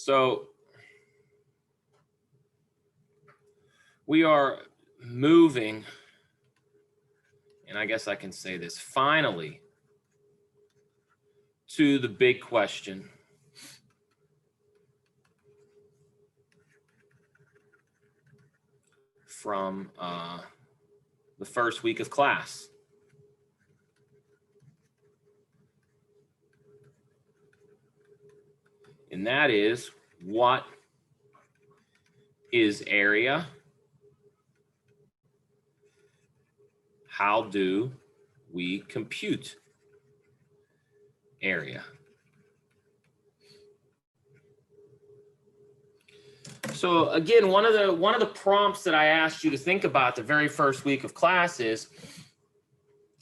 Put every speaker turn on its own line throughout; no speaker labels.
So we are moving, and I guess I can say this, finally, to the big question. From the first week of class. And that is, what is area? How do we compute area? So again, one of the prompts that I asked you to think about the very first week of class is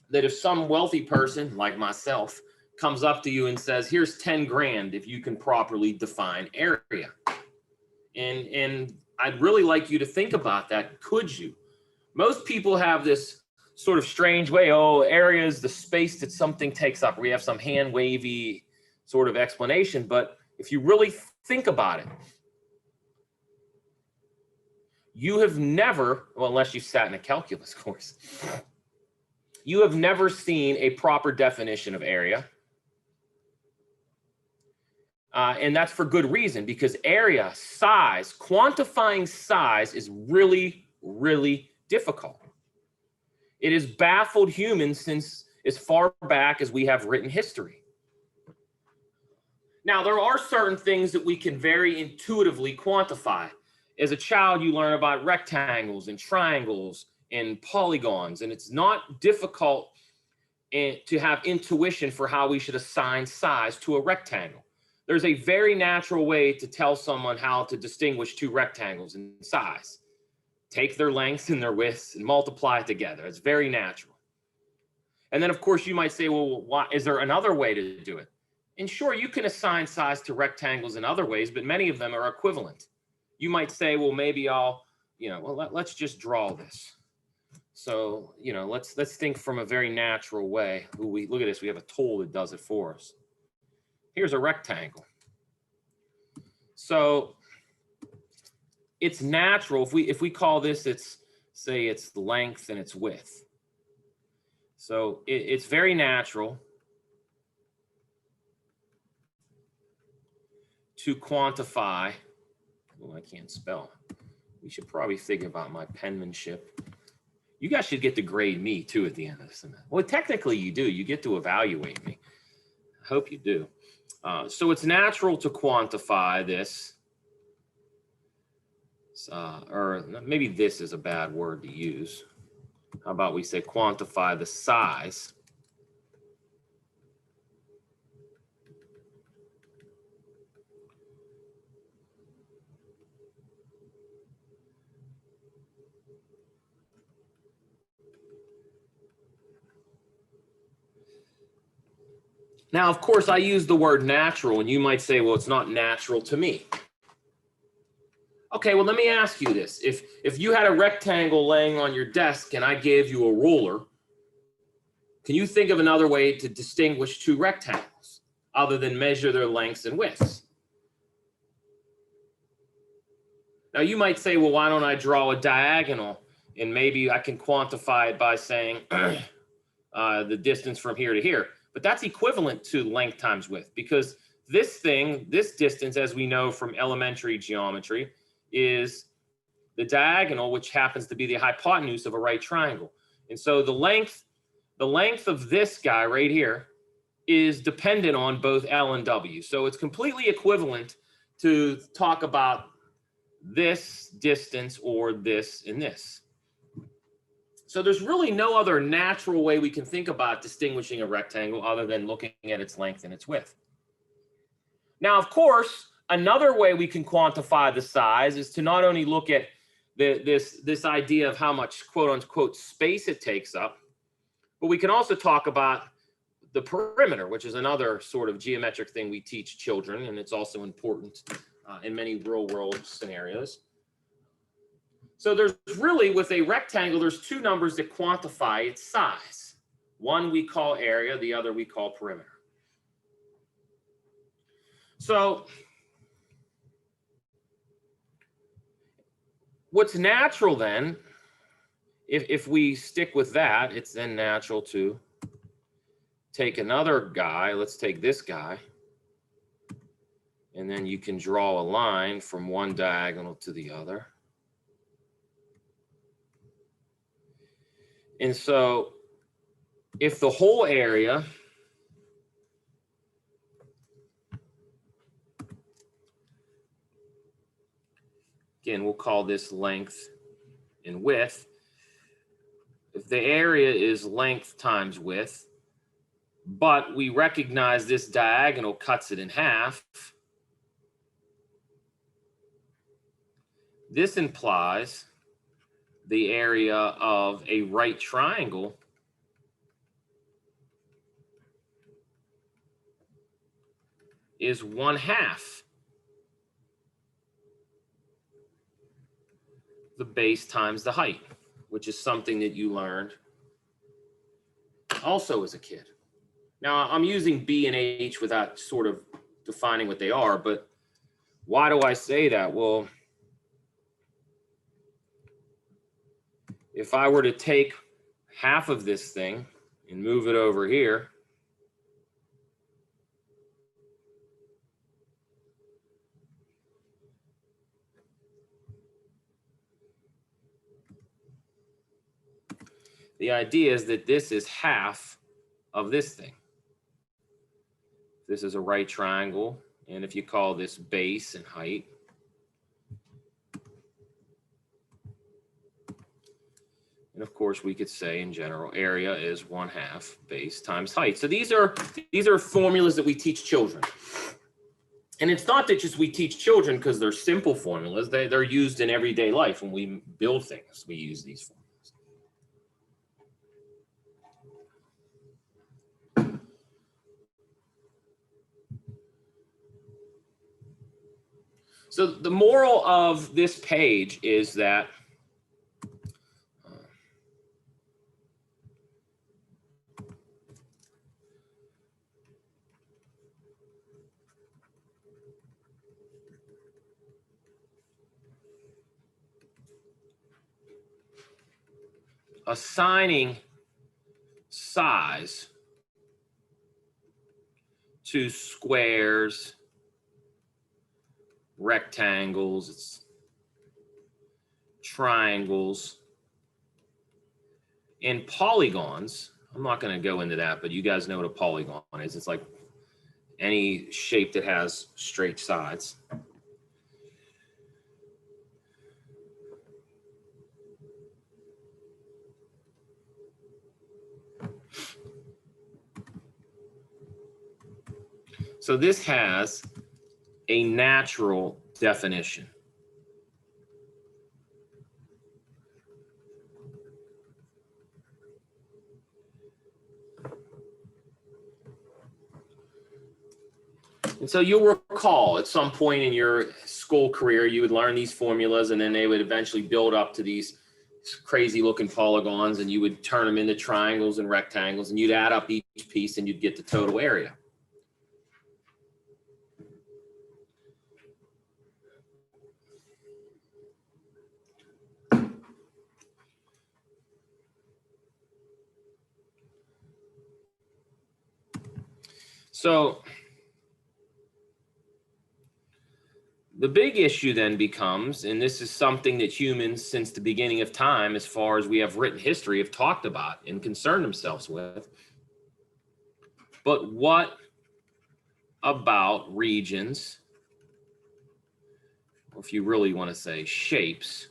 that if some wealthy person like myself comes up to you and says, here's 10 grand if you can properly define area. And I'd really like you to think about that. Could you? Most people have this sort of strange way, oh, area is the space that something takes up. We have some hand wavy sort of explanation, but if you really think about it, you have never, well, unless you sat in a calculus course, you have never seen a proper definition of area. And that's for good reason, because area, size, quantifying size is really, really difficult. It has baffled humans since as far back as we have written history. Now, there are certain things that we can very intuitively quantify. As a child, you learn about rectangles and triangles and polygons, and it's not difficult to have intuition for how we should assign size to a rectangle. There's a very natural way to tell someone how to distinguish two rectangles in size. Take their lengths and their widths and multiply it together. It's very natural. And then, of course, you might say, well, why, is there another way to do it? And sure, you can assign size to rectangles in other ways, but many of them are equivalent. You might say, well, maybe I'll, well, let's just draw this. So, let's think from a very natural way. Look at this. We have a tool that does it for us. Here's a rectangle. So it's natural. If we call this, say it's length and it's width. So it's very natural to quantify. Well, I can't spell. We should probably think about my penmanship. You guys should get to grade me too at the end of this. Well, technically you do. You get to evaluate me. I hope you do. So it's natural to quantify this. Or maybe this is a bad word to use. How about we say quantify the size Now, of course, I use the word natural, and you might say, well, it's not natural to me. Okay, well, let me ask you this. If you had a rectangle laying on your desk and I gave you a ruler, can you think of another way to distinguish two rectangles other than measure their lengths and widths? Now, you might say, well, why don't I draw a diagonal, and maybe I can quantify it by saying the distance from here to here. But that's equivalent to length times width, because this distance, as we know from elementary geometry, is the diagonal, which happens to be the hypotenuse of a right triangle. And so the length of this guy right here is dependent on both L and W. So it's completely equivalent to talk about this distance or this and this. So there's really no other natural way we can think about distinguishing a rectangle other than looking at its length and its width. Now, of course, another way we can quantify the size is to not only look at this idea of how much quote unquote space it takes up, but we can also talk about the perimeter, which is another sort of geometric thing we teach children, and it's also important in many real world scenarios. So there's really, with a rectangle, there's two numbers that quantify its size. One we call area, the other we call perimeter. So what's natural then, if we stick with that, it's then natural to take another guy. Let's take this guy. And then you can draw a line from one diagonal to the other. And so if the whole area again, we'll call this length and width. If the area is length times width, but we recognize this diagonal cuts it in half, this implies the area of a right triangle is 1/2 the base times the height, which is something that you learned also as a kid. Now, I'm using B and H without sort of defining what they are, but why do I say that? Well, if I were to take half of this thing and move it over here, the idea is that this is half of this thing. This is a right triangle, and if you call this base and height, and of course we could say in general area is 1/2 base times height. So these are formulas that we teach children. And it's not that just we teach children because they're simple formulas. They're used in everyday life. When we build things, we use these formulas. So the moral of this page is that assigning size to squares, rectangles, triangles, and polygons. I'm not going to go into that, but you guys know what a polygon is. It's like any shape that has straight sides. So this has a natural definition. And so you'll recall at some point in your school career, you would learn these formulas and then they would eventually build up to these crazy looking polygons, and you would turn them into triangles and rectangles, and you'd add up each piece and you'd get the total area. So the big issue then becomes, and this is something that humans since the beginning of time, as far as we have written history, have talked about and concerned themselves with, but what about regions, or if you really want to say shapes,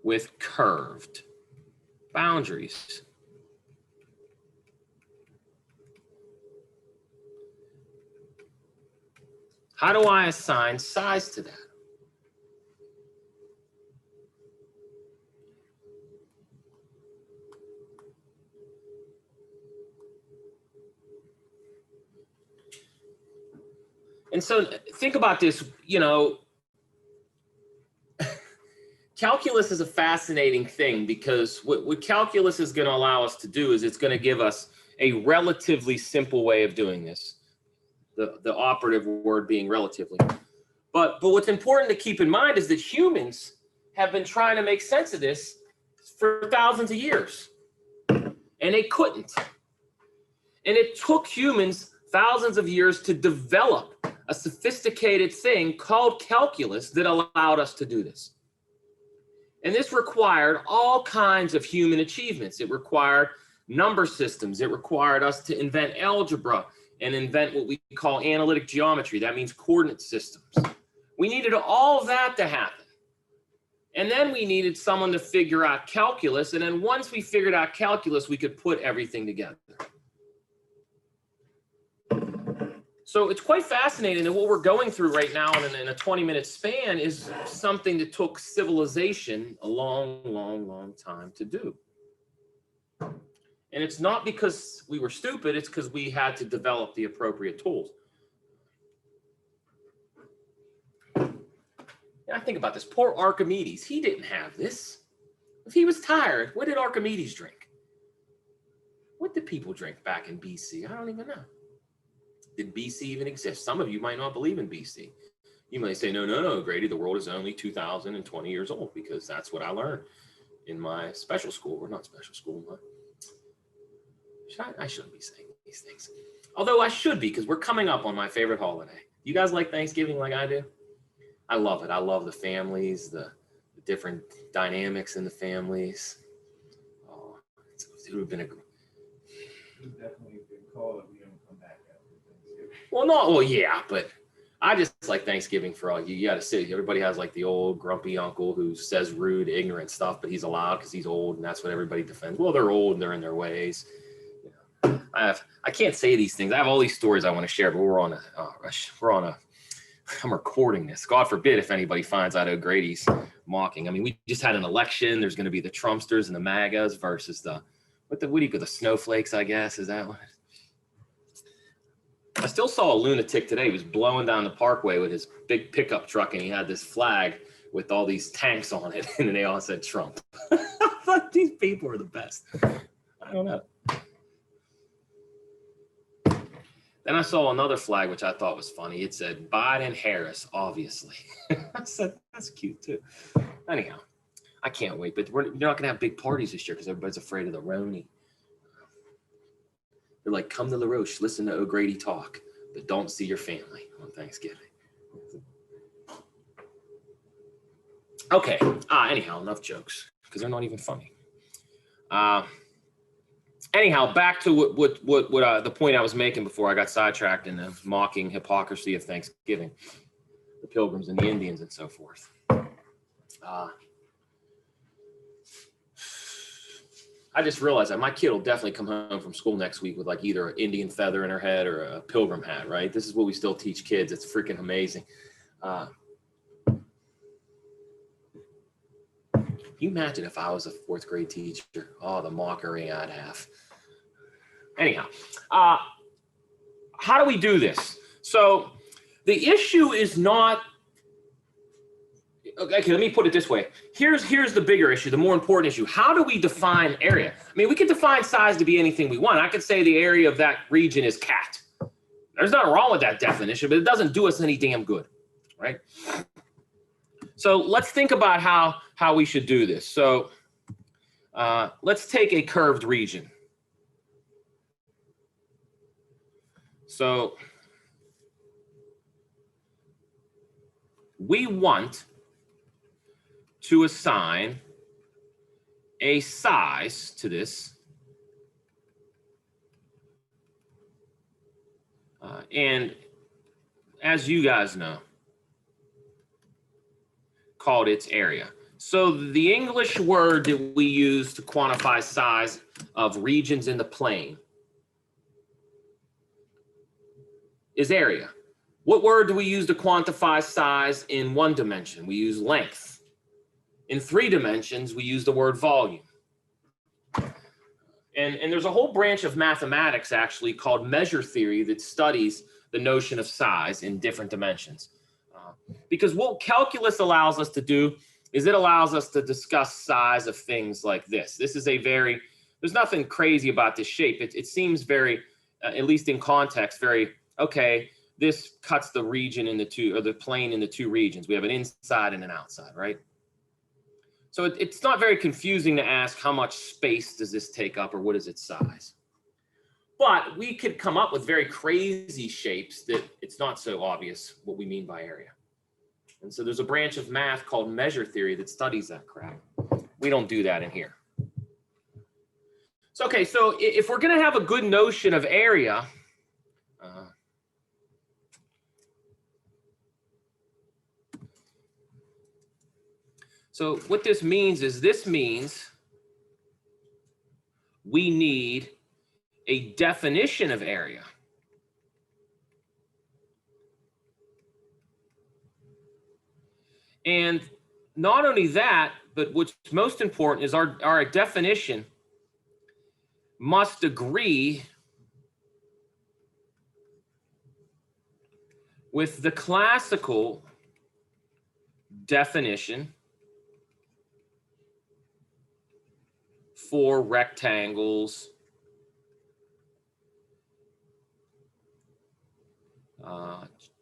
with curved boundaries? How do I assign size to that? And so think about this, you know, calculus is a fascinating thing, because what calculus is going to allow us to do is it's going to give us a relatively simple way of doing this. The operative word being relatively. But what's important to keep in mind is that humans have been trying to make sense of this for thousands of years, and they couldn't. And it took humans thousands of years to develop a sophisticated thing called calculus that allowed us to do this. And this required all kinds of human achievements. It required number systems. It required us to invent algebra and invent what we call analytic geometry. That means coordinate systems. We needed all of that to happen. And then we needed someone to figure out calculus. And then once we figured out calculus, we could put everything together. So it's quite fascinating that what we're going through right now in a 20-minute span is something that took civilization a long, long, long time to do. And it's not because we were stupid, it's because we had to develop the appropriate tools. And I think about this, poor Archimedes, he didn't have this. If he was tired, what did Archimedes drink? What did people drink back in BC? I don't even know. Did BC even exist? Some of you might not believe in BC. You might say, no, Grady, the world is only 2,020 years old, because that's what I learned in my special school. We're not special school, but I shouldn't be saying these things. Although I should be, because we're coming up on my favorite holiday. You guys like Thanksgiving like I do? I love it. I love the families, the different dynamics in the families. Oh, it would have been a...
We've definitely been called that we don't come back after Thanksgiving.
Well, no, well, yeah, but I just like Thanksgiving for all you. You got to sit. Everybody has like the old grumpy uncle who says rude, ignorant stuff, but he's allowed because he's old, and that's what everybody defends. Well, they're old and they're in their ways. You know, I can't say these things. I have all these stories I want to share, but I'm recording this. God forbid if anybody finds out O'Grady's mocking. I mean, we just had an election. There's going to be the Trumpsters and the MAGAs versus the what do you call the snowflakes, I guess? Is that what? I still saw a lunatic today. He was blowing down the parkway with his big pickup truck, and he had this flag with all these tanks on it, and they all said Trump. I thought these people are the best. I don't know. Then I saw another flag, which I thought was funny. It said Biden Harris, obviously. I said, that's cute too. Anyhow, I can't wait, but they're not going to have big parties this year because everybody's afraid of the Roni. They're like, come to La Roche, listen to O'Grady talk, but don't see your family on Thanksgiving. Okay, anyhow, enough jokes because they're not even funny. Anyhow, back to what the point I was making before I got sidetracked in the mocking hypocrisy of Thanksgiving, the Pilgrims and the Indians and so forth. I just realized that my kid will definitely come home from school next week with like either an Indian feather in her head or a pilgrim hat, right? This is what we still teach kids. It's freaking amazing. Can you imagine if I was a fourth grade teacher? Oh, the mockery I'd have. Anyhow, how do we do this? So the issue is not, okay, let me put it this way. Here's the bigger issue, the more important issue. How do we define area? I mean, we can define size to be anything we want. I could say the area of that region is cat. There's nothing wrong with that definition, but it doesn't do us any damn good, right? So let's think about how we should do this. So let's take a curved region. So we want to assign a size to this. And as you guys know, called its area. So the English word that we use to quantify size of regions in the plane is area. What word do we use to quantify size in one dimension? We use length. In 3 dimensions, we use the word volume. And there's a whole branch of mathematics actually called measure theory that studies the notion of size in different dimensions. Because what calculus allows us to do is it allows us to discuss size of things like this. This is there's nothing crazy about this shape. It seems very, at least in context, very, okay, this cuts the region into two, or the plane into two regions. We have an inside and an outside, right? So it's not very confusing to ask how much space does this take up or what is its size. But we could come up with very crazy shapes that it's not so obvious what we mean by area. And so there's a branch of math called measure theory that studies that crap. We don't do that in here. So, okay, so if we're going to have a good notion of area, so what this means is we need a definition of area. And not only that, but what's most important is our definition must agree with the classical definition for rectangles,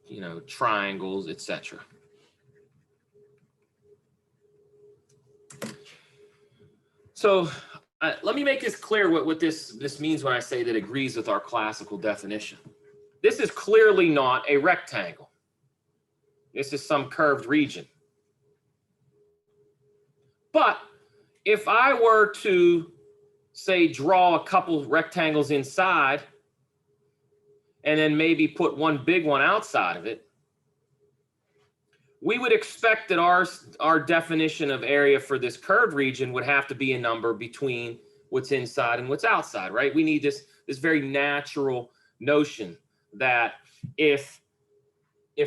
you know, triangles, etc. So let me make this clear what this means when I say that agrees with our classical definition. This is clearly not a rectangle. This is some curved region. But if I were to, say, draw a couple rectangles inside and then maybe put one big one outside of it, we would expect that our definition of area for this curved region would have to be a number between what's inside and what's outside, right? We need this very natural notion that if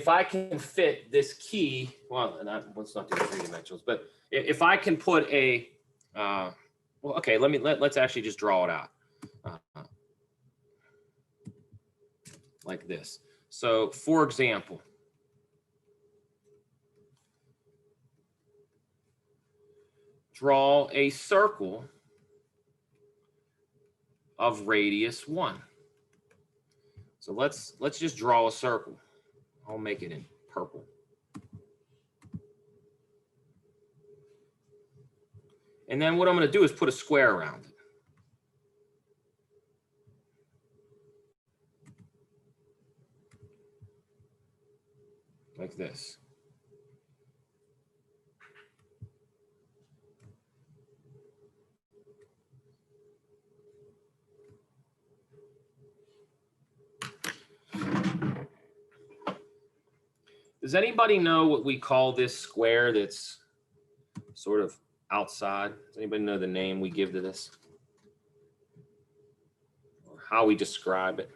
I can fit this key, well, let's not do three dimensionals, but if I can put a, well, okay, let's actually just draw it out like this. So, for example, draw a circle of radius 1. So let's just draw a circle. I'll make it in purple. And then what I'm going to do is put a square around it. Like this. Does anybody know what we call this square that's sort of outside? Does anybody know the name we give to this? Or how we describe it?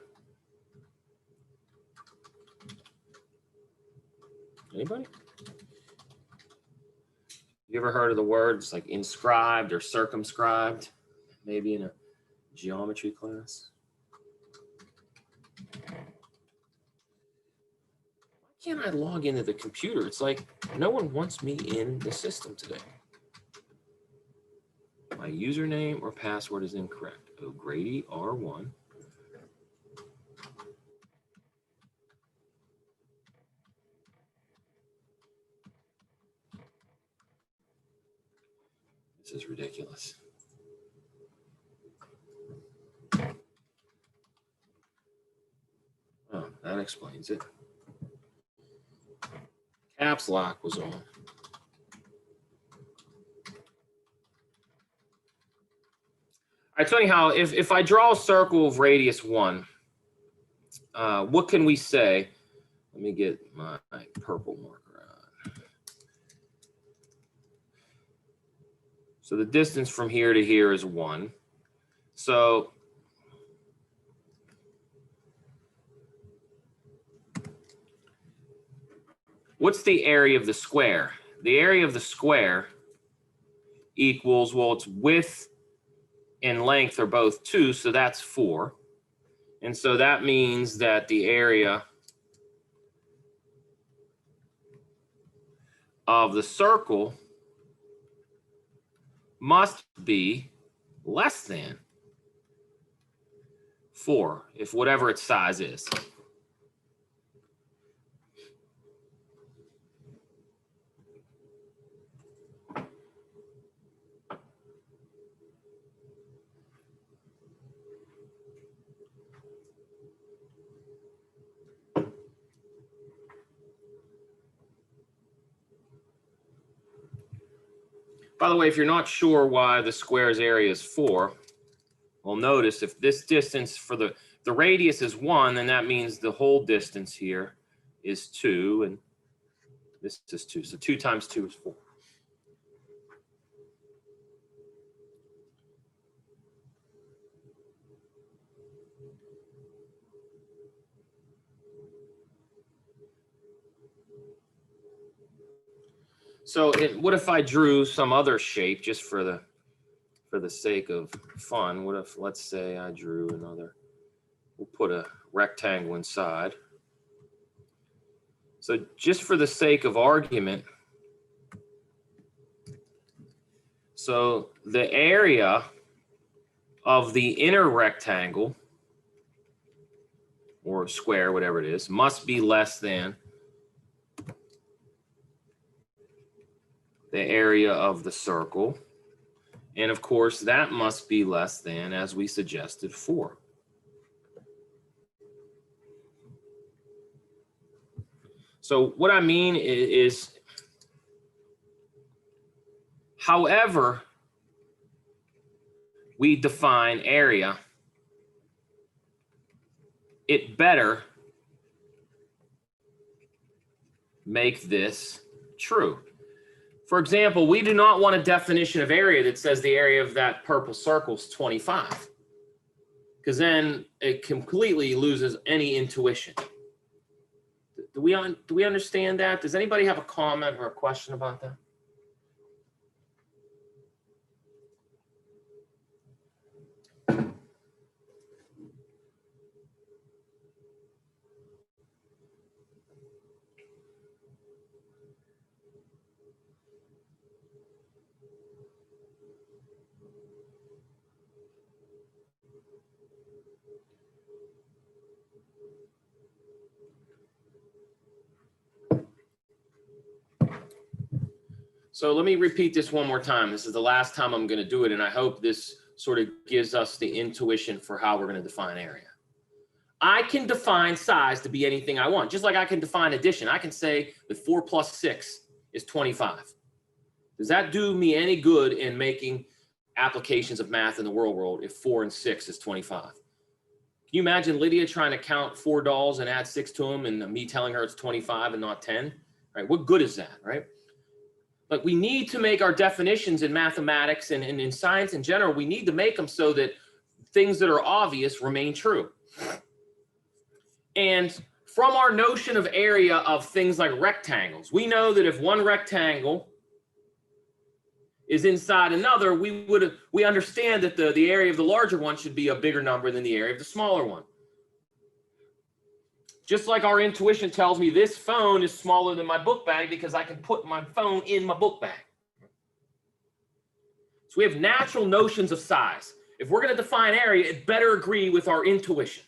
Anybody? You ever heard of the words like inscribed or circumscribed? Maybe in a geometry class? Why can't I log into the computer? It's like no one wants me in the system today. My username or password is incorrect. O'Grady R1. This is ridiculous. Oh, that explains it. Caps lock was on. All right, so anyhow, if I draw a circle of radius 1, what can we say? Let me get my purple marker on. So the distance from here to here is 1. So what's the area of the square? The area of the square equals, well, its width and length are both 2, so that's 4. And so that means that the area of the circle must be less than 4, if whatever its size is. By the way, if you're not sure why the square's area is 4, well, notice if this distance for the radius is 1, then that means the whole distance here is 2, and this is 2. So 2 times 2 is 4. So what if I drew some other shape just for the sake of fun? What if, let's say I drew another, we'll put a rectangle inside. So just for the sake of argument, so the area of the inner rectangle or square, whatever it is, must be less than the area of the circle. And of course, that must be less than, as we suggested, 4. So what I mean is, however we define area, it better make this true. For example, we do not want a definition of area that says the area of that purple circle is 25, because then it completely loses any intuition. Do we understand that? Does anybody have a comment or a question about that? So let me repeat this one more time. This is the last time I'm going to do it, and I hope this sort of gives us the intuition for how we're going to define area. I can define size to be anything I want, just like I can define addition. I can say that 4 plus 6 is 25. Does that do me any good in making applications of math in the real world if 4 and 6 is 25? Can you imagine Lydia trying to count 4 dolls and add 6 to them and me telling her it's 25 and not 10? Right? What good is that, right? But we need to make our definitions in mathematics and in science in general, we need to make them so that things that are obvious remain true. And from our notion of area of things like rectangles, we know that if one rectangle is inside another, we understand that the area of the larger one should be a bigger number than the area of the smaller one. Just like our intuition tells me this phone is smaller than my book bag because I can put my phone in my book bag. So we have natural notions of size. If we're going to define area, it better agree with our intuition.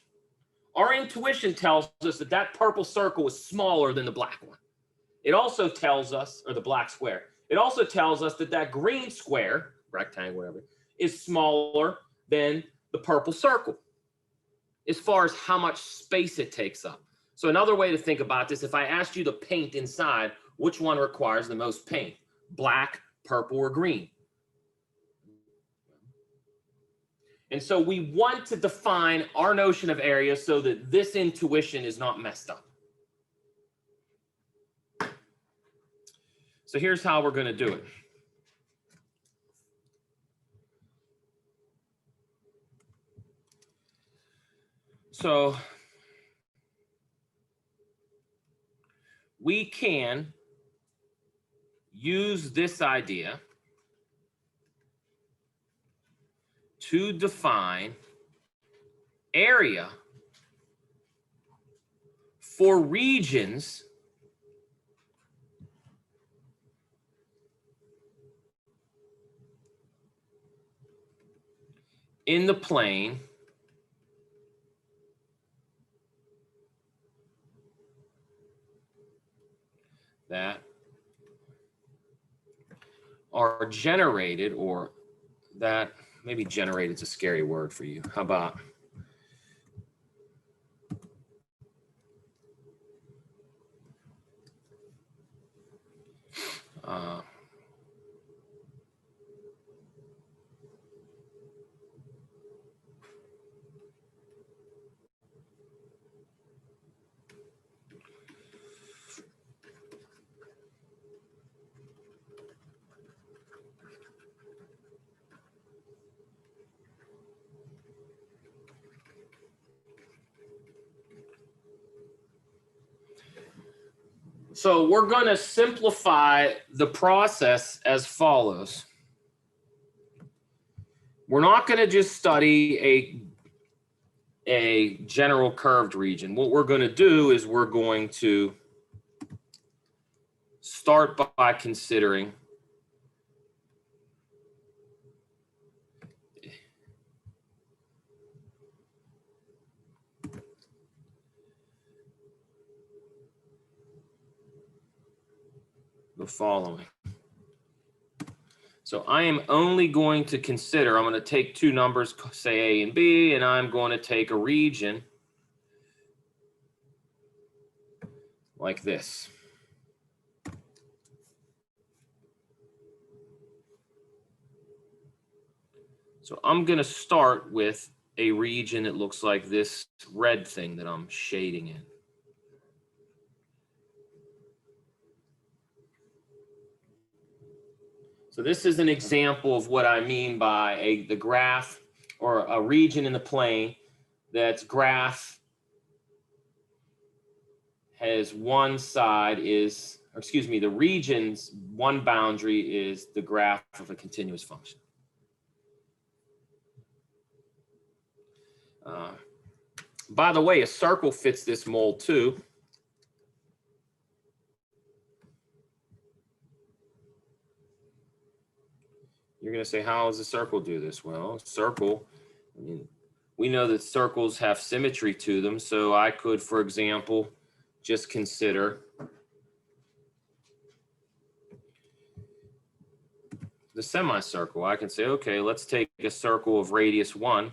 Our intuition tells us that that purple circle is smaller than the black one. It also tells us, or the black square, it also tells us that that green square, rectangle, whatever, is smaller than the purple circle as far as how much space it takes up. So another way to think about this, if I asked you to paint inside, which one requires the most paint? Black, purple, or green? And so we want to define our notion of area so that this intuition is not messed up. So here's how we're going to do it. So we can use this idea to define area for regions in the plane that are generated, or that maybe generated is a scary word for you. How about So we're going to simplify the process as follows. We're not going to just study a general curved region. What we're going to do is we're going to start by considering the following. So I am only going to consider, I'm going to take two numbers, say A and B, and I'm going to take a region like this. So I'm going to start with a region that looks like this red thing that I'm shading in. So this is an example of what I mean by the graph or a region in the plane that's graph has one side is, or excuse me, the region's one boundary is the graph of a continuous function. By the way, a circle fits this mold too. You're going to say, how does a circle do this? Well, circle, I mean, we know that circles have symmetry to them. So I could, for example, just consider the semicircle. I can say, okay, let's take a circle of radius 1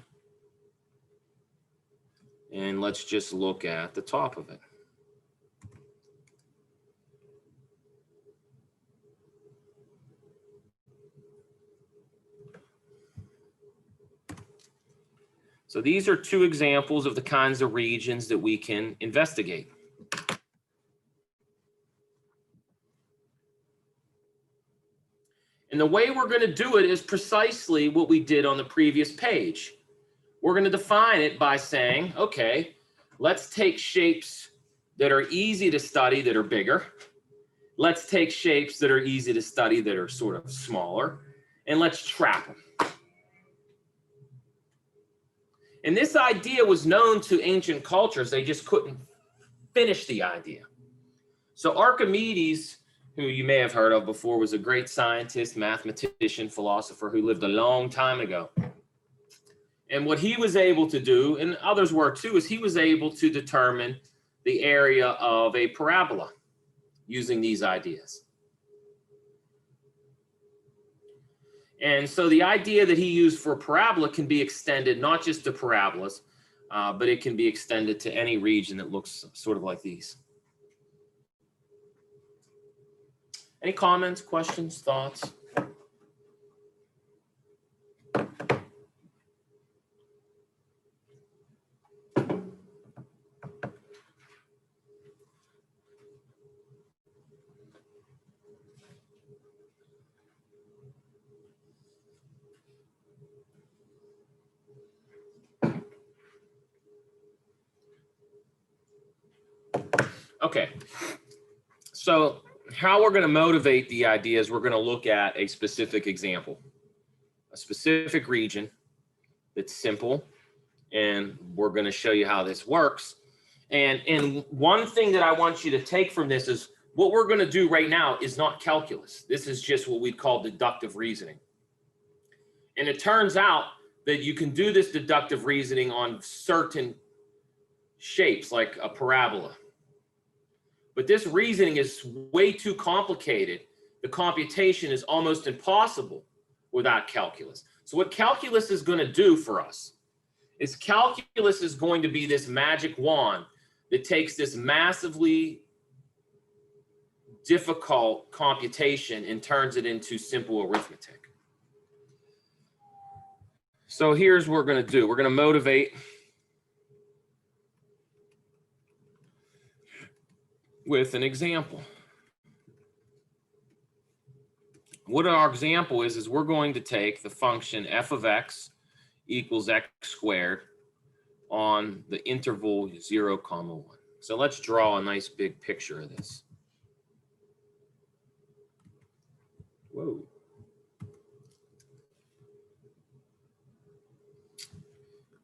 and let's just look at the top of it. So these are two examples of the kinds of regions that we can investigate. And the way we're going to do it is precisely what we did on the previous page. We're going to define it by saying, okay, let's take shapes that are easy to study that are bigger. Let's take shapes that are easy to study that are sort of smaller, and let's trap them. And this idea was known to ancient cultures. They just couldn't finish the idea. So Archimedes, who you may have heard of before, was a great scientist, mathematician, philosopher who lived a long time ago. And what he was able to do, and others were too, is he was able to determine the area of a parabola using these ideas. And so the idea that he used for a parabola can be extended not just to parabolas, but it can be extended to any region that looks sort of like these. Any comments, questions, thoughts? Okay, so how we're going to motivate the idea is we're going to look at a specific example, a specific region that's simple, and we're going to show you how this works. And one thing that I want you to take from this is what we're going to do right now is not calculus. This is just what we call deductive reasoning. And it turns out that you can do this deductive reasoning on certain shapes like a parabola. But this reasoning is way too complicated. The computation is almost impossible without calculus. So what calculus is going to do for us is calculus is going to be this magic wand that takes this massively difficult computation and turns it into simple arithmetic. So here's what we're going to do. We're going to motivate with an example. What our example is we're going to take the function f of x equals x squared on the interval 0, 1. So let's draw a nice big picture of this. Whoa.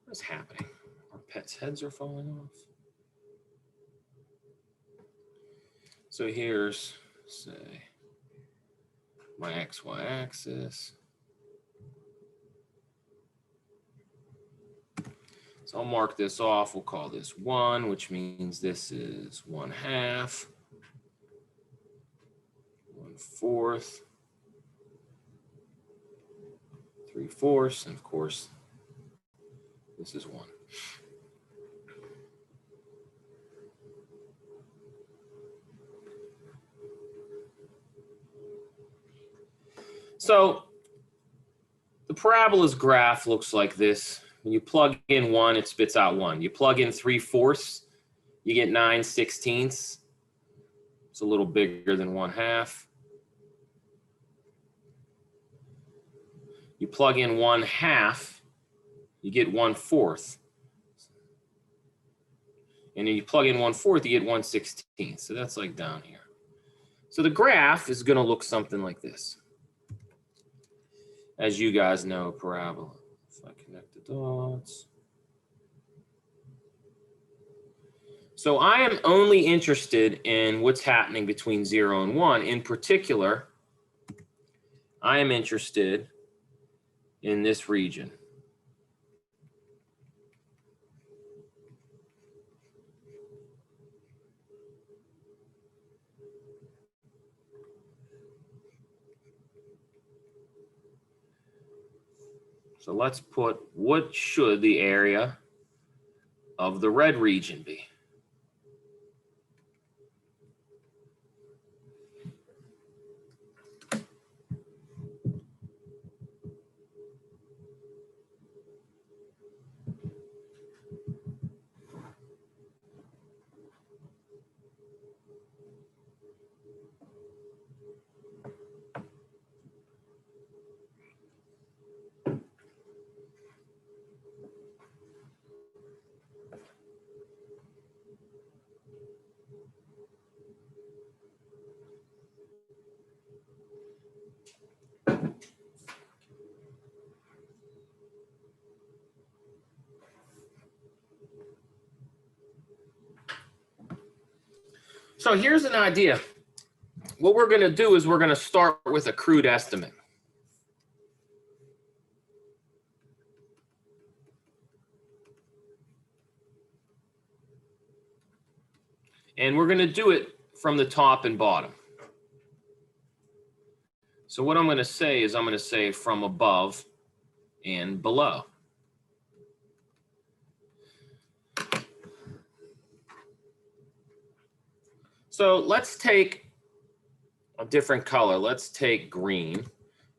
What's happening? Our pets' heads are falling off. So here's, say, my XY axis. So I'll mark this off. We'll call this 1, which means this is 1/2, 1/4, 3/4, and of course, this is 1. So the parabola's graph looks like this. When you plug in 1, it spits out 1. You plug in 3/4, you get 9/16. It's a little bigger than 1/2. You plug in 1/2, you get 1/4. And then you plug in 1/4, you get 1/16. So that's like down here. So the graph is going to look something like this. As you guys know, parabola. If I connect the dots. So I am only interested in what's happening between 0 and 1. In particular, I am interested in this region. So let's put, what should the area of the red region be? So here's an idea. What we're going to do is we're going to start with a crude estimate. And we're going to do it from the top and bottom. So what I'm going to say is I'm going to say from above and below. So let's take a different color. Let's take green.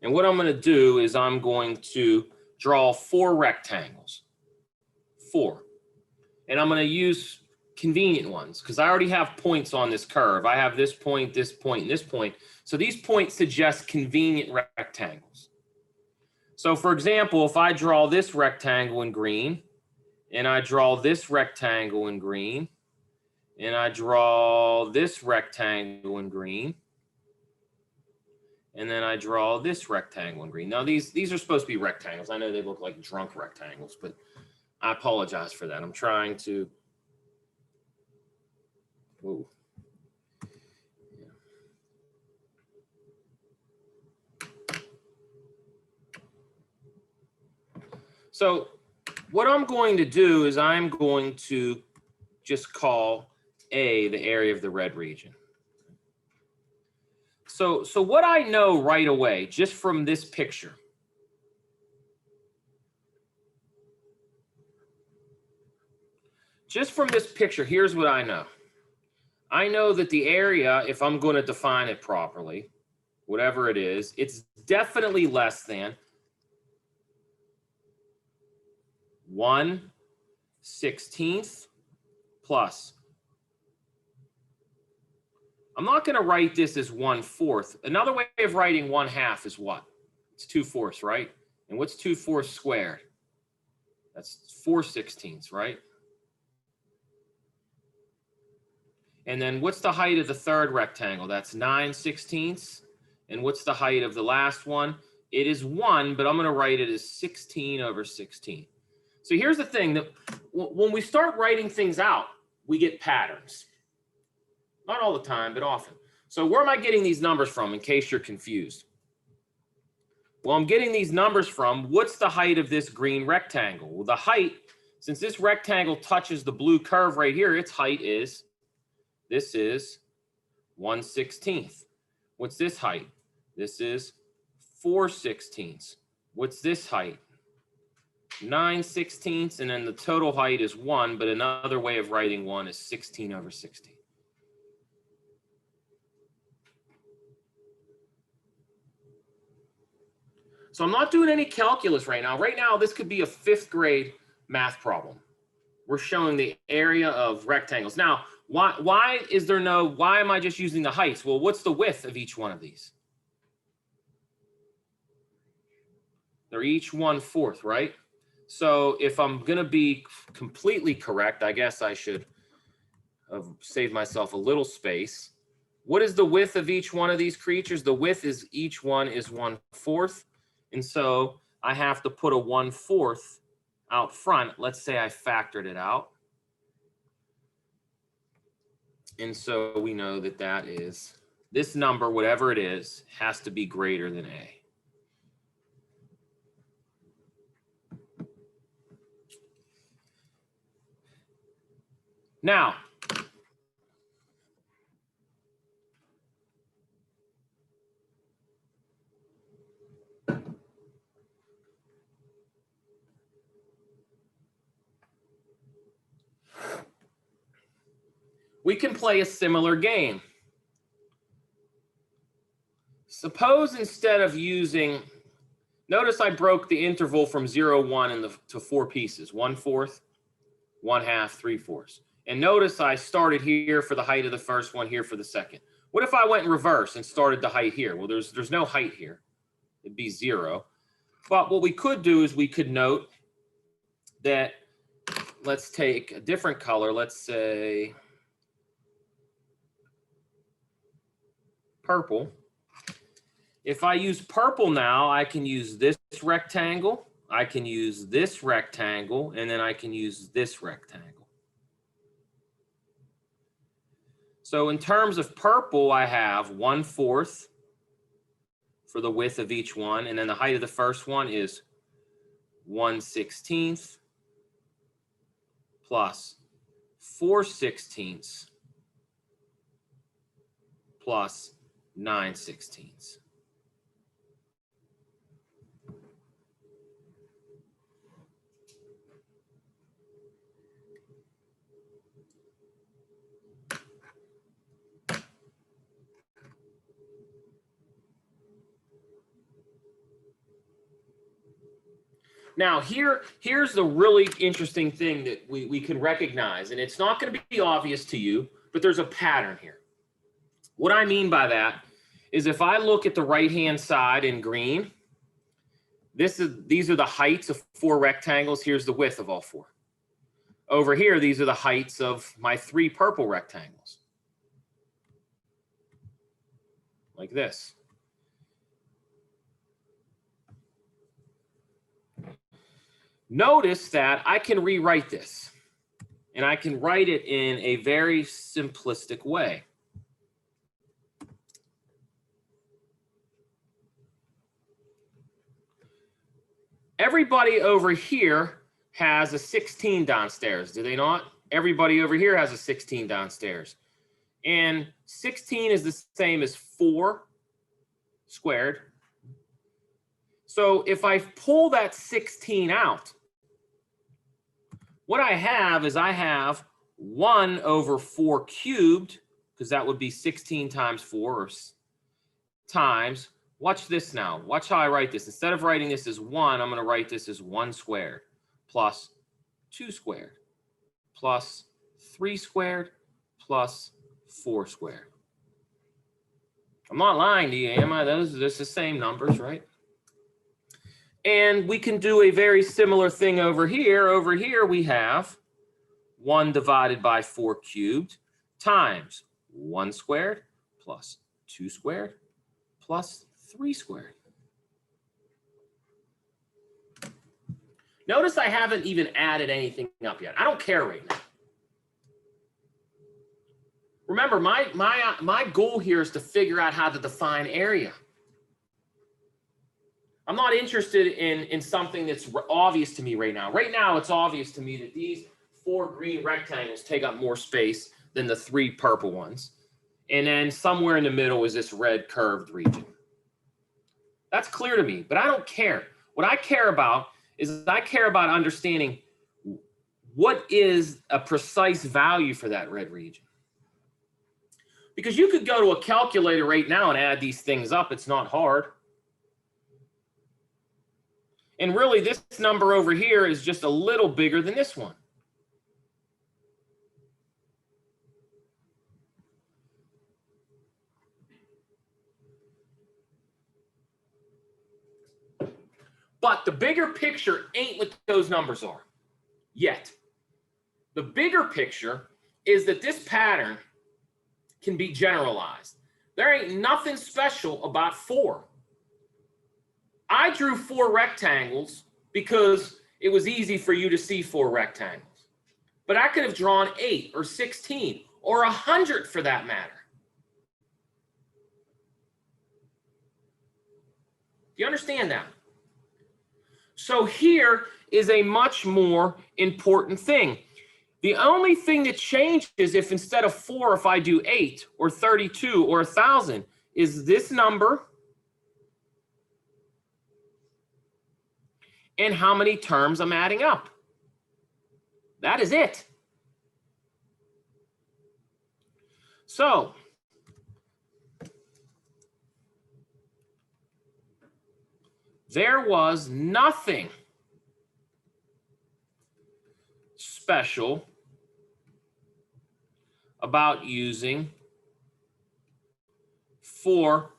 And what I'm going to do is I'm going to draw 4 rectangles. 4. And I'm going to use convenient ones because I already have points on this curve. I have this point, and this point. So these points suggest convenient rectangles. So for example, if I draw this rectangle in green, and I draw this rectangle in green, and I draw this rectangle in green, and then I draw this rectangle in green. Now these are supposed to be rectangles. I know they look like drunk rectangles, but I apologize for that. I'm trying to, whoa. So what I'm going to do is I'm going to just call A the area of the red region. So what I know right away, just from this picture, here's what I know. I know that the area, if I'm going to define it properly, whatever it is, it's definitely less than 1/16 plus. I'm not going to write this as 1/4. Another way of writing 1/2 is what? It's 2/4, right? And what's 2/4 squared? That's 4/16, right? And then what's the height of the third rectangle? That's 9/16. And what's the height of the last one? It is 1, but I'm going to write it as 16 over 16. So here's the thing, that when we start writing things out, we get patterns. Not all the time, but often. So where am I getting these numbers from, in case you're confused? Well, I'm getting these numbers from, what's the height of this green rectangle? Well, the height, since this rectangle touches the blue curve right here, its height is, this is 1/16. What's this height? This is 4/16. What's this height? 9/16, and then the total height is 1, but another way of writing 1 is 16 over 16. So I'm not doing any calculus right now. Right now, this could be a 5th grade math problem. We're showing the area of rectangles. Now, why am I just using the heights? Well, what's the width of each one of these? They're each 1/4, right? So if I'm going to be completely correct, I guess I should have saved myself a little space. What is the width of each one of these creatures? The width is each one is 1/4. And so I have to put a 1/4 out front. Let's say I factored it out. And so we know that that is, this number, whatever it is, has to be greater than A. Now, we can play a similar game. Suppose instead of using, notice I broke the interval from 0, 1 to 4 pieces, 1/4, 1/2, 3/4. And notice I started here for the height of the first one, here for the second. What if I went in reverse and started the height here? Well, there's no height here. It'd be 0. But what we could do is we could note that, let's take a different color. Let's say purple. If I use purple now, I can use this rectangle, I can use this rectangle, and then I can use this rectangle. So in terms of purple, I have 1/4 for the width of each one, and then the height of the first one is 1/16 plus 4/16 plus 9/16. Now, here's the really interesting thing that we can recognize, and it's not going to be obvious to you, but there's a pattern here. What I mean by that is if I look at the right-hand side in green, these are the heights of 4 rectangles. Here's the width of all 4. Over here, these are the heights of my 3 purple rectangles. Like this. Notice that I can rewrite this, and I can write it in a very simplistic way. Everybody over here has a 16 downstairs, do they not? Everybody over here has a 16 downstairs. And 16 is the same as 4 squared. So if I pull that 16 out, what I have is I have 1 over 4 cubed, because that would be 16 times 4, times, watch this now. Watch how I write this. Instead of writing this as 1, I'm going to write this as 1 squared plus 2 squared plus 3 squared plus 4 squared. I'm not lying to you, am I? Those are just the same numbers, right? And we can do a very similar thing over here. Over here, we have 1 divided by 4 cubed times 1 squared plus 2 squared plus 3 squared. Notice I haven't even added anything up yet. I don't care right now. Remember, my goal here is to figure out how to define area. I'm not interested in something that's obvious to me right now. Right now, it's obvious to me that these 4 green rectangles take up more space than the 3 purple ones. And then somewhere in the middle is this red curved region. That's clear to me, but I don't care. What I care about is I care about understanding what is a precise value for that red region. Because you could go to a calculator right now and add these things up. It's not hard. And really, this number over here is just a little bigger than this one. But the bigger picture ain't what those numbers are yet. The bigger picture is that this pattern can be generalized. There ain't nothing special about 4. I drew 4 rectangles because it was easy for you to see 4 rectangles. But I could have drawn 8 or 16 or 100 for that matter. Do you understand that? So here is a much more important thing. The only thing that changes if instead of 4, if I do 8 or 32 or 1,000, is this number and how many terms I'm adding up. That is it. So there was nothing special about using 4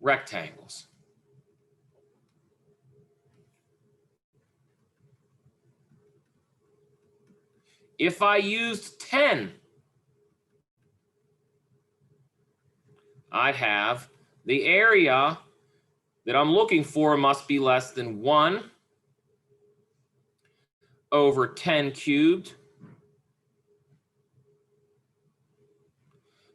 rectangles. If I used 10, I have the area that I'm looking for must be less than 1 over 10 cubed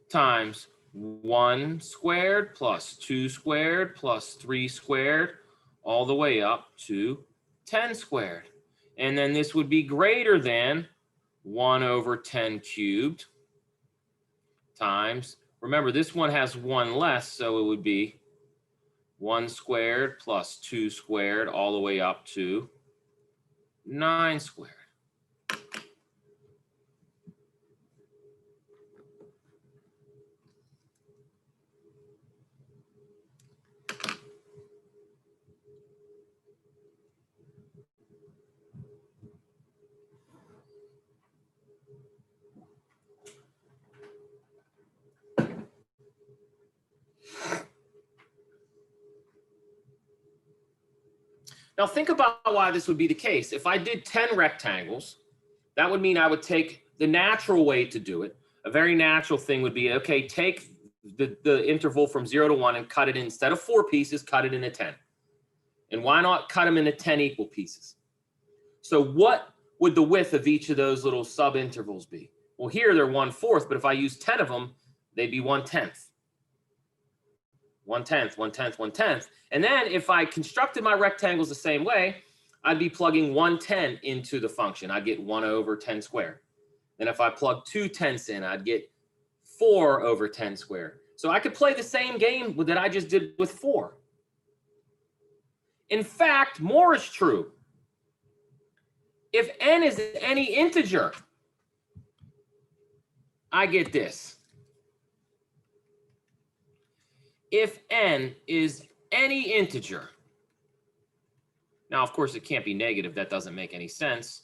times 1 squared plus 2 squared plus 3 squared all the way up to 10 squared. And then this would be greater than 1 over 10 cubed times, remember this one has 1 less, so it would be 1 squared plus 2 squared all the way up to 9 squared. Now think about why this would be the case. If I did 10 rectangles, that would mean I would take the natural way to do it. A very natural thing would be, okay, take the interval from 0 to 1 and cut it in, instead of 4 pieces, cut it into 10. And why not cut them into 10 equal pieces? So what would the width of each of those little sub-intervals be? Well, here they're 1/4, but if I use 10 of them, they'd be 1/10. 1/10, 1/10, 1/10. And then if I constructed my rectangles the same way, I'd be plugging 1/10 into the function. I'd get 1 over 10 squared. And if I plug 2/10 in, I'd get 4 over 10 squared. So I could play the same game that I just did with 4. In fact, more is true. If n is any integer, I get this. If n is any integer, now of course it can't be negative, that doesn't make any sense,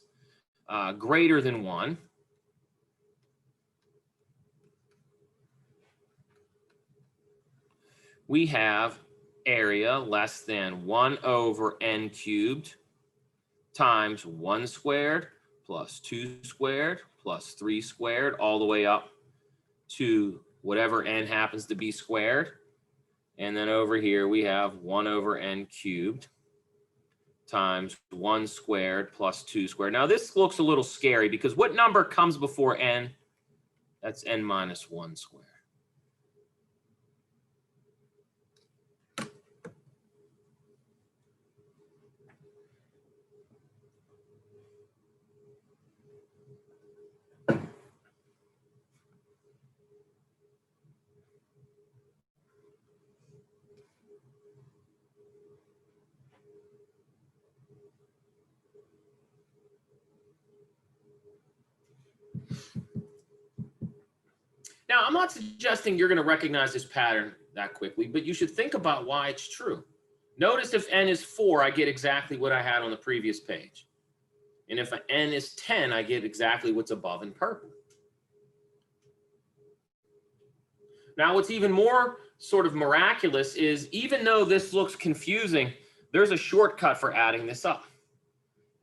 greater than 1, we have area less than 1 over n cubed times 1 squared plus 2 squared plus 3 squared all the way up to whatever n happens to be squared And then over here, we have 1 over n cubed times 1 squared plus 2 squared. Now, this looks a little scary because what number comes before n? That's n minus 1 squared. Now, I'm not suggesting you're going to recognize this pattern that quickly, but you should think about why it's true. Notice if n is 4, I get exactly what I had on the previous page. And if n is 10, I get exactly what's above in purple. Now, what's even more sort of miraculous is even though this looks confusing, there's a shortcut for adding this up.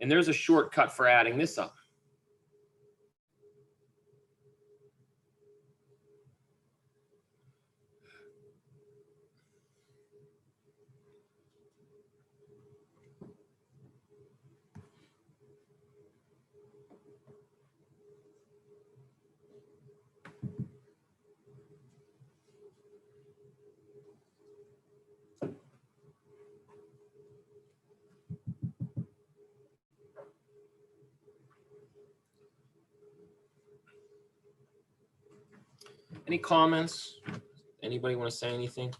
And there's a shortcut for adding this up. Any comments? Anybody want to say anything?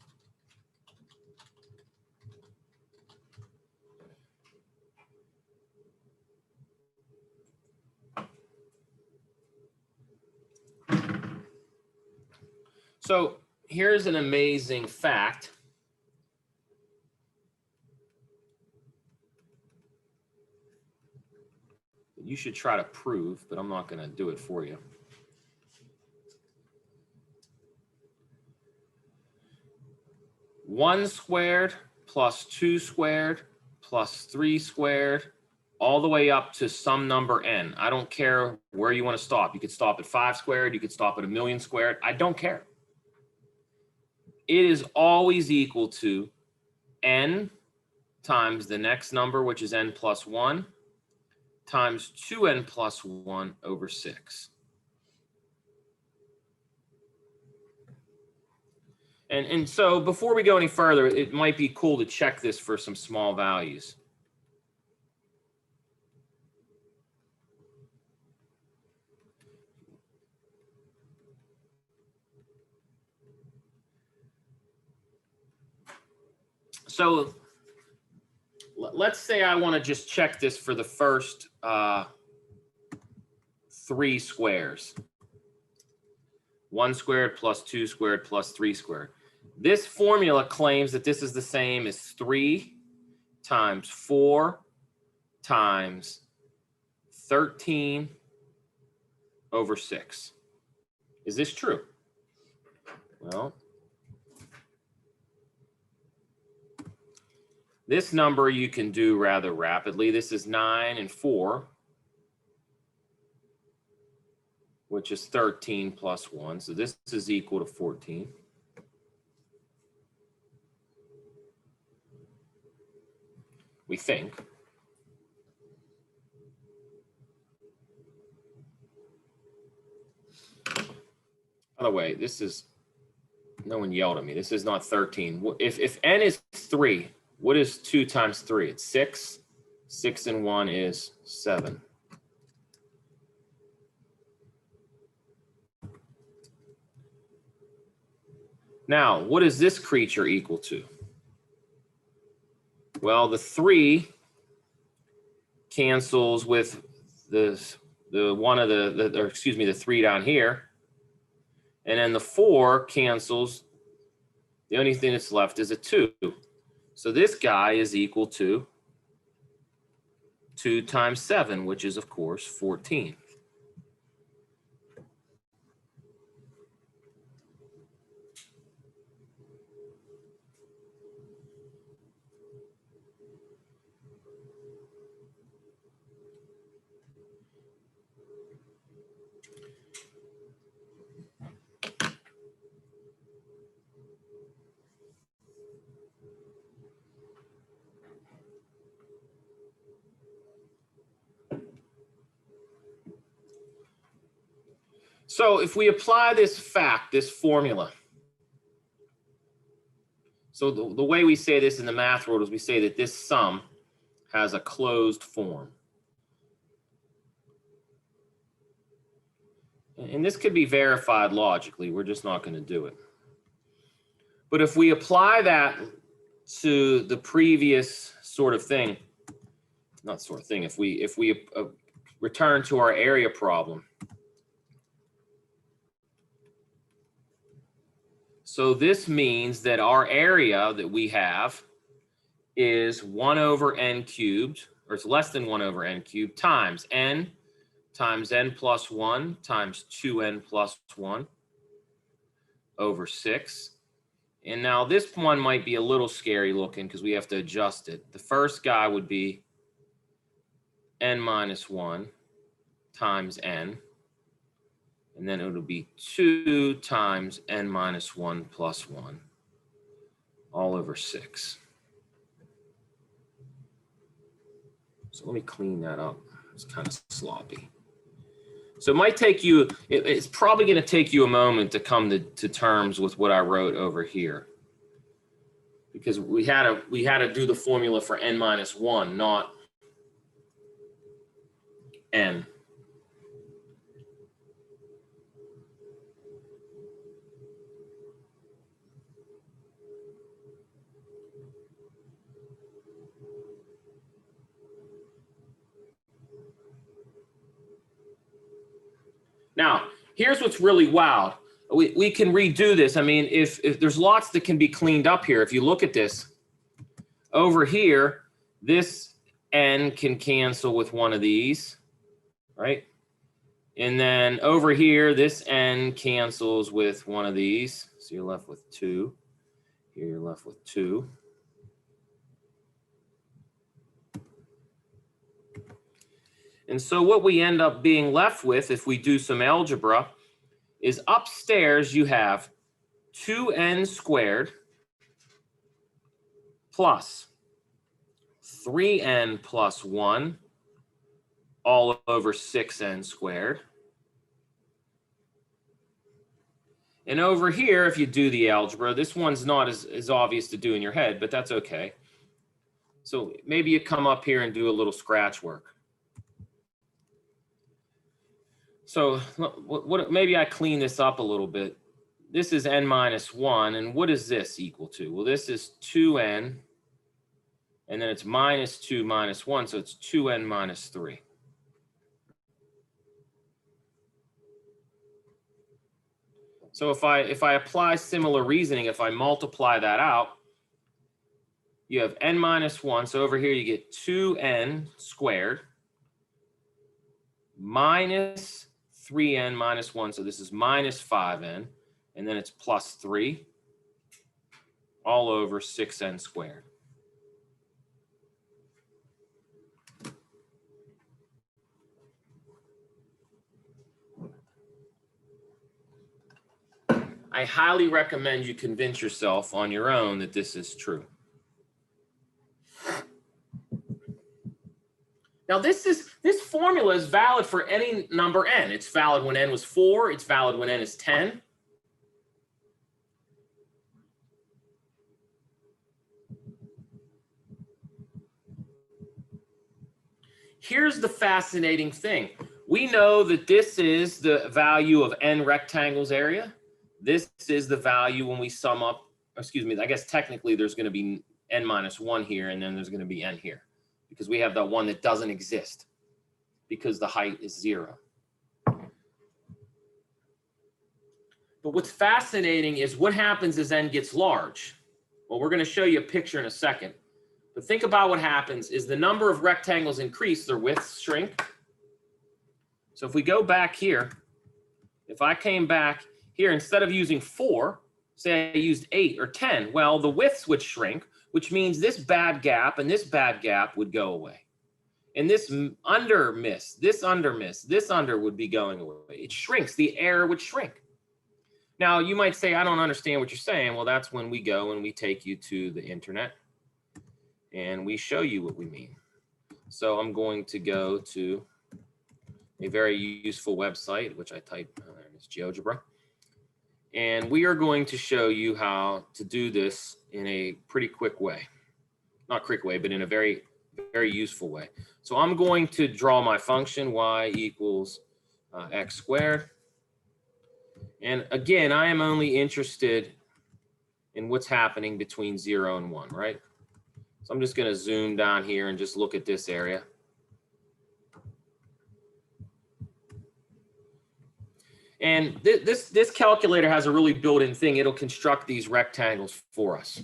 So here's an amazing fact. You should try to prove, but I'm not going to do it for you. One squared plus 2 squared plus 3 squared, all the way up to some number n. I don't care where you want to stop. You could stop at 5 squared. You could stop at 1,000,000 squared. I don't care. It is always equal to n times the next number, which is n plus 1, times 2n plus 1 over 6. And so before we go any further, it might be cool to check this for some small values. So let's say I want to just check this for the first 3 squares. 1 squared plus 2 squared plus 3 squared. This formula claims that this is the same as 3 times 4 times 13 over 6. Is this true? Well, this number you can do rather rapidly. This is 9 and 4, which is 13 plus 1. So this is equal to 14. We think. By the way, this is, no one yelled at me. This is not 13. If n is 3, what is 2 times 3? It's 6. 6 and 1 is 7. Now, what is this creature equal to? Well, the 3 cancels with the 3 down here. And then the 4 cancels. The only thing that's left is a 2. So this guy is equal to 2 times 7, which is, of course, 14. So if we apply this fact, this formula, so the way we say this in the math world is we say that this sum has a closed form. And this could be verified logically. We're just not going to do it. But if we apply that to the previous sort of thing, not sort of thing, if we return to our area problem. So this means that our area that we have is 1 over n cubed, or it's less than 1 over n cubed, times n plus 1 times 2n plus 1 over 6. And now this one might be a little scary looking because we have to adjust it. The first guy would be n minus 1 times n. And then it'll be 2 times n minus 1 plus 1 all over 6. So let me clean that up. It's kind of sloppy. So it might take you, it's probably going to take you a moment to come to terms with what I wrote over here. Because we had to do the formula for n minus 1, not n. Now, here's what's really wild. We can redo this. I mean, if there's lots that can be cleaned up here. If you look at this, over here, this n can cancel with one of these, right? And then over here, this n cancels with one of these. So you're left with 2. Here you're left with 2. And so what we end up being left with, if we do some algebra, is upstairs you have 2n squared plus 3n plus 1 all over 6n squared. And over here, if you do the algebra, this one's not as obvious to do in your head, but that's okay. So maybe you come up here and do a little scratch work. So maybe I clean this up a little bit. This is n minus 1, and what is this equal to? Well, this is 2n, and then it's minus 2 minus 1, so it's 2n minus 3. So if I apply similar reasoning, if I multiply that out, you have n minus 1, so over here you get 2n squared minus 3n minus 1, so this is minus 5n, and then it's plus 3 all over 6n squared. I highly recommend you convince yourself on your own that this is true. Now this formula is valid for any number n. It's valid when n was 4. It's valid when n is 10. Here's the fascinating thing. We know that this is the value of n rectangles area. This is the value when we sum up, excuse me, I guess technically there's going to be n minus 1 here, and then there's going to be n here, because we have that one that doesn't exist because the height is 0. But what's fascinating is what happens as n gets large. Well, we're going to show you a picture in a second. But think about what happens is the number of rectangles increase, their widths shrink. So if we go back here, if I came back here, instead of using 4, say I used 8 or 10, well, the widths would shrink, which means this bad gap and this bad gap would go away. And this under miss, this under would be going away. It shrinks, the error would shrink. Now, you might say, I don't understand what you're saying. Well, that's when we go and we take you to the internet and we show you what we mean. So I'm going to go to a very useful website, which I typed, oh, there it It's GeoGebra. And we are going to show you how to do this in a pretty quick way. Not quick way, but in a very, very useful way. So I'm going to draw my function y equals x squared. And again, I am only interested in what's happening between 0 and 1, right? So I'm just going to zoom down here and just look at this area. And this calculator has a really built-in thing. It'll construct these rectangles for us.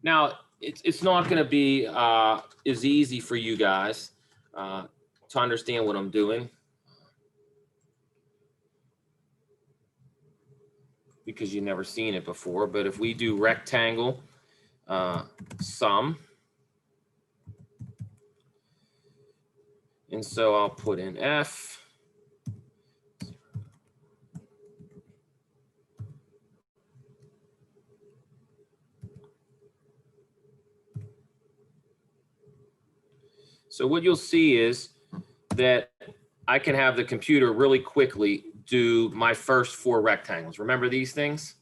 Now, it's not going to be as easy for you guys to understand what I'm doing, because you've never seen it before. But if we do rectangle sum, and so I'll put in F. So what you'll see is that I can have the computer really quickly do my first 4 rectangles. Remember these things?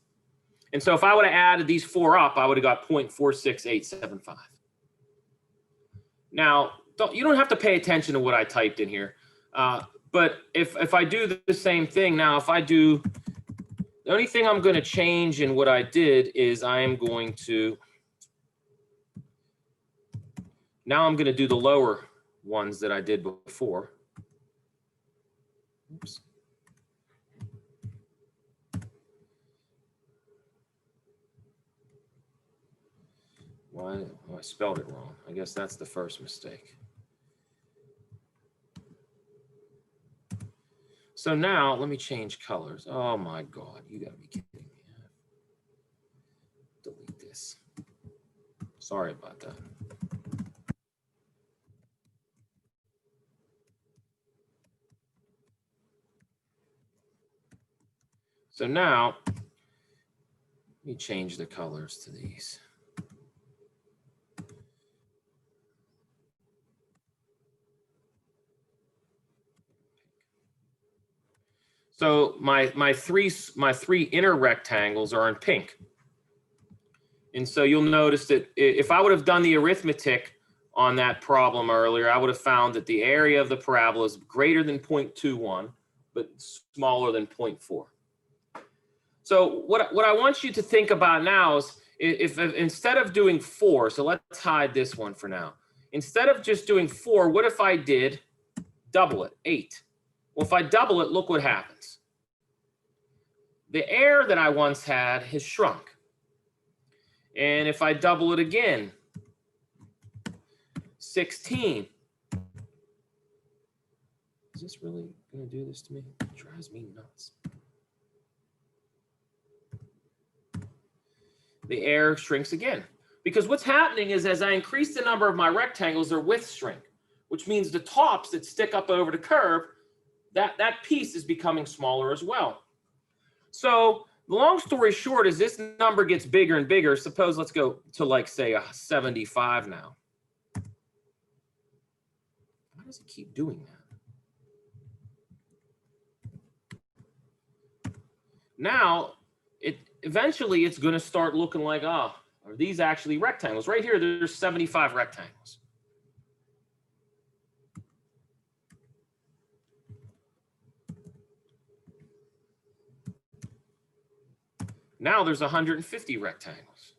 And so if I would have added these 4 up, I would have got 0.46875. Now, you don't have to pay attention to what I typed in here. But if I do the same thing now, if I do, the only thing I'm going to change in what I did is I am going to, now I'm going to do the lower ones that I did before. Oops. Why? Oh, I spelled it wrong. I guess that's the first mistake. So now let me change colors. Oh my God, you gotta be kidding me. Delete this. Sorry about that. So now, let me change the colors to these. So my three inner rectangles are in pink. And so you'll notice that if I would have done the arithmetic on that problem earlier, I would have found that the area of the parabola is greater than 0.21, but smaller than 0.4. So what I want you to think about now is if instead of doing 4, so let's hide this one for now. Instead of just doing 4, what if I did double it, 8? Well, if I double it, look what happens. The air that I once had has shrunk. And if I double it again, 16. Is this really going to do this to me? It drives me nuts. The air shrinks again. Because what's happening is as I increase the number of my rectangles, their widths shrink, which means the tops that stick up over the curve, that piece is becoming smaller as well. So the long story short is this number gets bigger and bigger. Suppose let's go to like say a 75 now. Why does it keep doing that? Now, eventually it's going to start looking like, are these actually rectangles? Right here, there's 75 rectangles. Now there's 150 rectangles.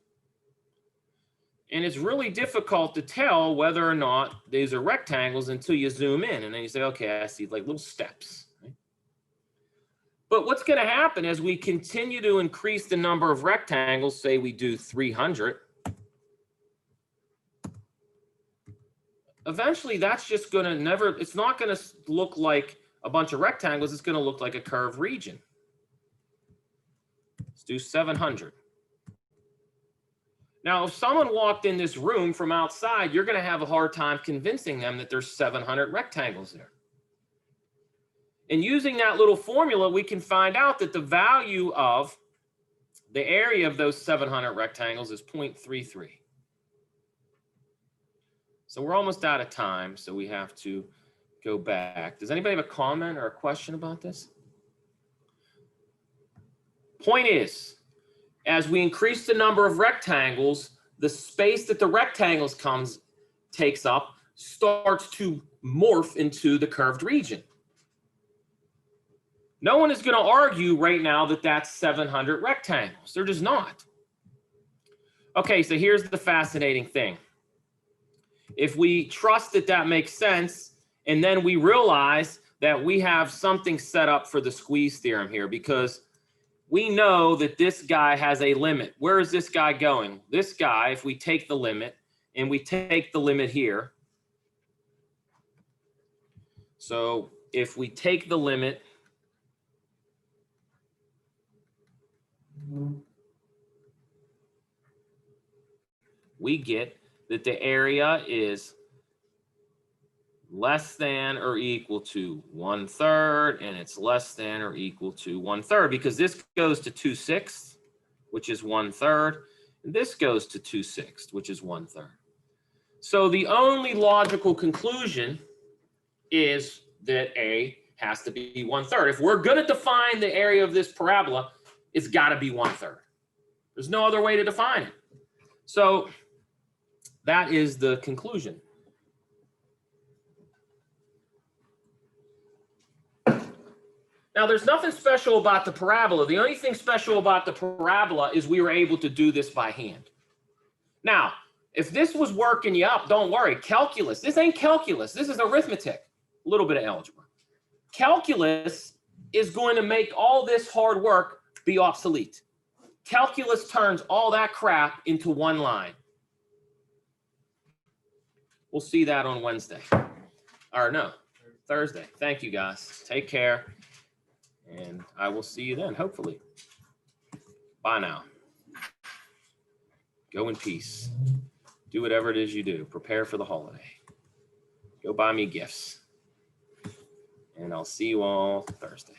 And it's really difficult to tell whether or not these are rectangles until you zoom in. And then you say, okay, I see like little steps. Right? But what's going to happen as we continue to increase the number of rectangles, say we do 300, eventually that's just going to it's not going to look like a bunch of rectangles. It's going to look like a curved region. Let's do 700. Now, if someone walked in this room from outside, you're going to have a hard time convincing them that there's 700 rectangles there. And using that little formula, we can find out that the value of the area of those 700 rectangles is 0.33. So we're almost out of time, so we have to go back. Does anybody have a comment or a question about this? Point is, as we increase the number of rectangles, the space that the rectangles takes up starts to morph into the curved region. No one is going to argue right now that that's 700 rectangles. They're just not. Okay, so here's the fascinating thing. If we trust that that makes sense, and then we realize that we have something set up for the squeeze theorem here, because we know that this guy has a limit. Where is this guy going? This guy, if we take the limit, and we take the limit here. So if we take the limit, we get that the area is less than or equal to 1/3, and it's less than or equal to 1/3, because this goes to 2/6, which is 1/3, and this goes to 2/6, which is 1/3. So the only logical conclusion is that A has to be 1/3. If we're going to define the area of this parabola, it's got to be 1/3. There's no other way to define it. So that is the conclusion. Now, there's nothing special about the parabola. The only thing special about the parabola is we were able to do this by hand. Now, if this was working you up, don't worry. Calculus, this ain't calculus. This is arithmetic, a little bit of algebra. Calculus is going to make all this hard work be obsolete. Calculus turns all that crap into one line. We'll see that on Wednesday. Or no, Thursday. Thank you, guys. Take care. And I will see you then, hopefully. Bye now. Go in peace. Do whatever it is you do. Prepare for the holiday. Go buy me gifts. And I'll see you all Thursday.